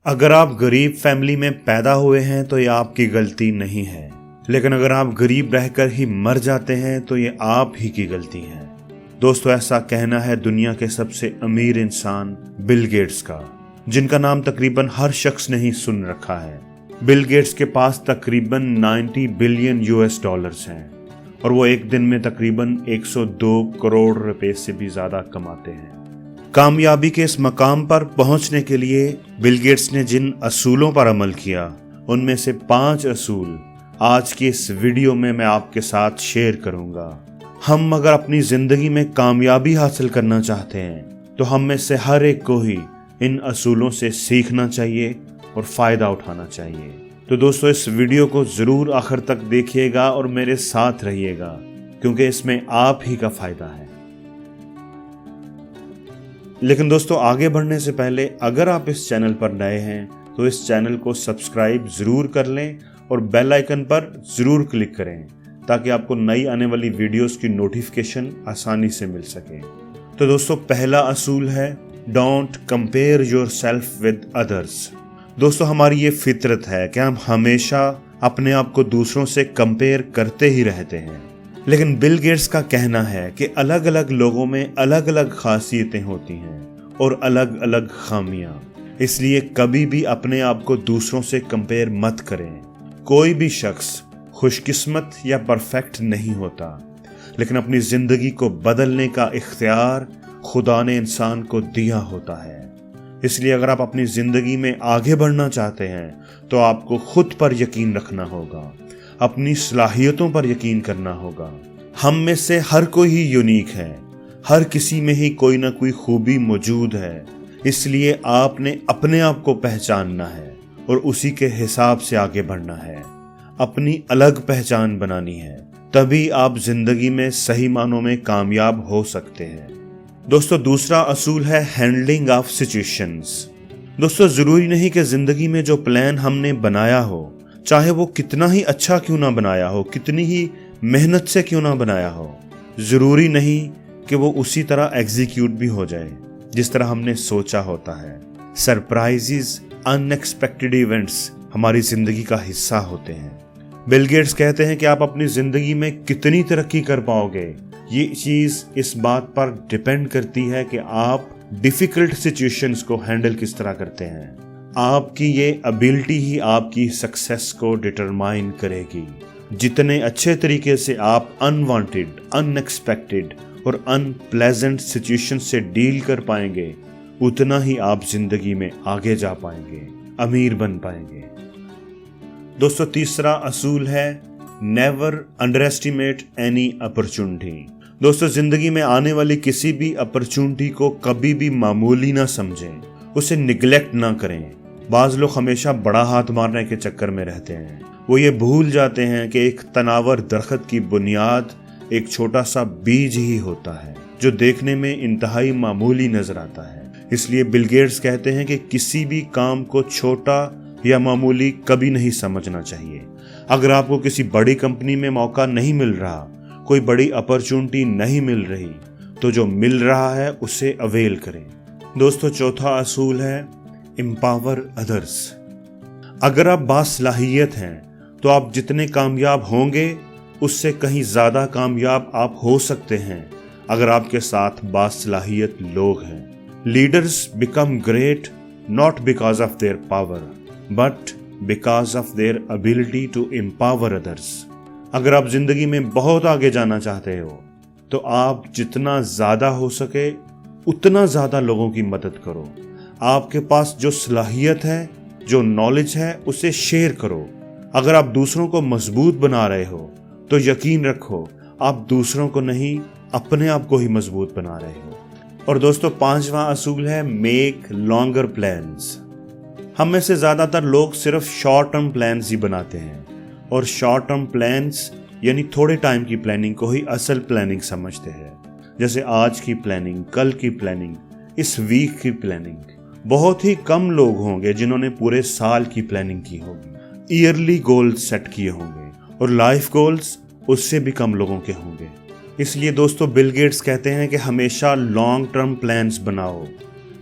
अगर आप गरीब फैमिली में पैदा हुए हैं तो ये आपकी गलती नहीं है, लेकिन अगर आप गरीब रहकर ही मर जाते हैं तो ये आप ही की गलती है। दोस्तों, ऐसा कहना है दुनिया के सबसे अमीर इंसान बिल गेट्स का, जिनका नाम तकरीबन हर शख्स ने ही सुन रखा है। बिल गेट्स के पास तकरीबन 90 बिलियन US हैं और वो एक दिन में तकरीबन 102 करोड़ रुपए से भी ज्यादा कमाते हैं। कामयाबी के इस मकाम पर पहुंचने के लिए बिल गेट्स ने जिन असूलों पर अमल किया, उनमें से 5 असूल आज की इस वीडियो में मैं आपके साथ शेयर करूंगा। हम अगर अपनी जिंदगी में कामयाबी हासिल करना चाहते हैं तो हम में से हर एक को ही इन असूलों से सीखना चाहिए और फायदा उठाना चाहिए। तो दोस्तों, इस वीडियो को जरूर आखिर तक देखिएगा और मेरे साथ रहिएगा, क्योंकि इसमें आप ही का फायदा है। लेकिन दोस्तों, आगे बढ़ने से पहले अगर आप इस चैनल पर नए हैं तो इस चैनल को सब्सक्राइब जरूर कर लें और बेल आइकन पर जरूर क्लिक करें, ताकि आपको नई आने वाली वीडियोस की नोटिफिकेशन आसानी से मिल सके। तो दोस्तों, पहला असूल है don't compare yourself with others. दोस्तों, हमारी ये फितरत है कि हम हमेशा अपने आप को दूसरों से कंपेयर करते ही रहते हैं, लेकिन बिल गेट्स का कहना है कि अलग अलग लोगों में अलग अलग खासियतें होती हैं और अलग अलग खामियां। इसलिए कभी भी अपने आप को दूसरों से कंपेयर मत करें। कोई भी शख्स खुशकिस्मत या परफेक्ट नहीं होता, लेकिन अपनी जिंदगी को बदलने का इख्तियार खुदा ने इंसान को दिया होता है। इसलिए अगर आप अपनी जिंदगी में आगे बढ़ना चाहते हैं तो आपको खुद पर यकीन रखना होगा, अपनी सलाहियतों पर यकीन करना होगा। हम में से हर कोई ही यूनिक है, हर किसी में ही कोई ना कोई खूबी मौजूद है। इसलिए आपने अपने आप को पहचानना है और उसी के हिसाब से आगे बढ़ना है, अपनी अलग पहचान बनानी है, तभी आप जिंदगी में सही मानों में कामयाब हो सकते हैं। दोस्तों, दूसरा असूल है हैंडलिंग ऑफ सिचुएशंस। दोस्तों, जरूरी नहीं कि जिंदगी में जो प्लान हमने बनाया हो, चाहे वो कितना ही अच्छा क्यों ना बनाया हो, कितनी ही मेहनत से क्यों ना बनाया हो, जरूरी नहीं कि वो उसी तरह एग्जीक्यूट भी हो जाए जिस तरह हमने सोचा होता है। सरप्राइजेस, अनएक्सपेक्टेड इवेंट्स हमारी जिंदगी का हिस्सा होते हैं। बिल गेट्स कहते हैं कि आप अपनी जिंदगी में कितनी तरक्की कर पाओगे, ये चीज इस बात पर डिपेंड करती है कि आप डिफिकल्ट सिचुएशंस को हैंडल किस तरह करते हैं। आपकी ये एबिलिटी ही आपकी सक्सेस को डिटरमाइन करेगी। जितने अच्छे तरीके से आप अनवांटेड, अनएक्सपेक्टेड और अनप्लेजेंट सिचुएशन से डील कर पाएंगे, उतना ही आप जिंदगी में आगे जा पाएंगे, अमीर बन पाएंगे। दोस्तों, तीसरा असूल है never under estimate any opportunity. दोस्तों, जिंदगी में आने वाली किसी भी अपॉर्चुनिटी को कभी भी मामूली ना समझें, उसे निगलेक्ट ना करें। बाज लोग हमेशा बड़ा हाथ मारने के चक्कर में रहते हैं। वो ये भूल जाते हैं कि एक तनावर दरख्त की बुनियाद एक छोटा सा बीज ही होता है, जो देखने में इंतहाई मामूली नजर आता है। इसलिए बिल गेट्स कहते हैं कि किसी भी काम को छोटा या मामूली कभी नहीं समझना चाहिए। अगर आपको किसी बड़ी कंपनी में मौका नहीं मिल रहा, कोई बड़ी अपॉर्चुनिटी नहीं मिल रही, तो जो मिल रहा है उसे अवेल करें। दोस्तों, चौथा असूल है एम्पावर अदर्स। अगर आप बासलाहियत हैं तो आप जितने कामयाब होंगे उससे कहीं ज्यादा कामयाब आप हो सकते हैं अगर आपके साथ बासलाहियत लोग हैं। Leaders become great not because of their power but because of their ability to empower others. अगर आप जिंदगी में बहुत आगे जाना चाहते हो तो आप जितना ज्यादा हो सके उतना ज्यादा लोगों की मदद करो। आपके पास जो सलाहियत है, जो नॉलेज है, उसे शेयर करो। अगर आप दूसरों को मजबूत बना रहे हो तो यकीन रखो आप दूसरों को नहीं, अपने आप को ही मजबूत बना रहे हो। और दोस्तों, 5वां असूल है मेक लॉन्गर प्लान्स। हम में से ज्यादातर लोग सिर्फ शॉर्ट टर्म प्लान्स ही बनाते हैं और शॉर्ट टर्म प्लान्स यानी थोड़े टाइम की प्लानिंग को ही असल प्लानिंग समझते हैं। जैसे आज की प्लानिंग, कल की प्लानिंग, इस वीक की प्लानिंग। बहुत ही कम लोग होंगे जिन्होंने पूरे साल की प्लानिंग की होगी, ईयरली गोल्स सेट किए होंगे, और लाइफ गोल्स उससे भी कम लोगों के होंगे। इसलिए दोस्तों, बिल गेट्स कहते हैं कि हमेशा लॉन्ग टर्म प्लान्स बनाओ,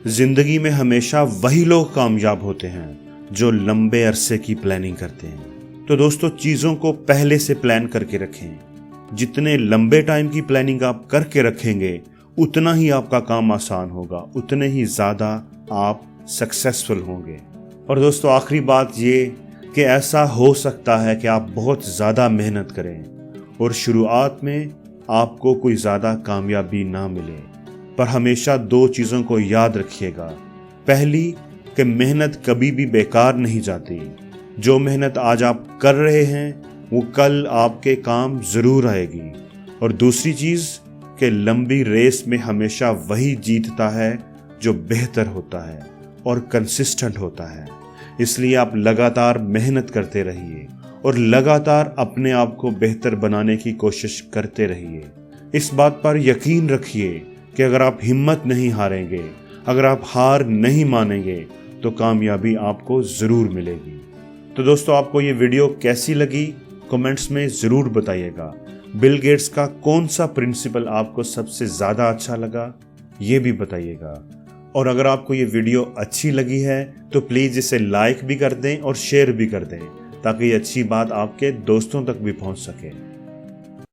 जिंदगी में हमेशा वही लोग कामयाब होते हैं जो लंबे अरसे की प्लानिंग करते हैं। तो दोस्तों, चीज़ों को पहले से प्लान करके रखें। जितने लंबे टाइम की प्लानिंग आप करके रखेंगे उतना ही आपका काम आसान होगा, उतने ही ज़्यादा आप सक्सेसफुल होंगे। और दोस्तों, आखिरी बात ये कि ऐसा हो सकता है कि आप बहुत ज़्यादा मेहनत करें और शुरुआत में आपको कोई ज़्यादा कामयाबी ना मिले, पर हमेशा 2 चीज़ों को याद रखिएगा। पहली कि मेहनत कभी भी बेकार नहीं जाती। जो मेहनत आज आप कर रहे हैं वो कल आपके काम ज़रूर आएगी। और दूसरी चीज़ कि लंबी रेस में हमेशा वही जीतता है जो बेहतर होता है और कंसिस्टेंट होता है। इसलिए आप लगातार मेहनत करते रहिए और लगातार अपने आप को बेहतर बनाने की कोशिश करते रहिए। इस बात पर यकीन रखिए कि अगर आप हिम्मत नहीं हारेंगे, अगर आप हार नहीं मानेंगे, तो कामयाबी आपको ज़रूर मिलेगी। तो दोस्तों, आपको ये वीडियो कैसी लगी कमेंट्स में ज़रूर बताइएगा। बिल गेट्स का कौन सा प्रिंसिपल आपको सबसे ज़्यादा अच्छा लगा ये भी बताइएगा। और अगर आपको ये वीडियो अच्छी लगी है तो प्लीज़ इसे लाइक भी कर दें और शेयर भी कर दें, ताकि ये अच्छी बात आपके दोस्तों तक भी पहुंच सके।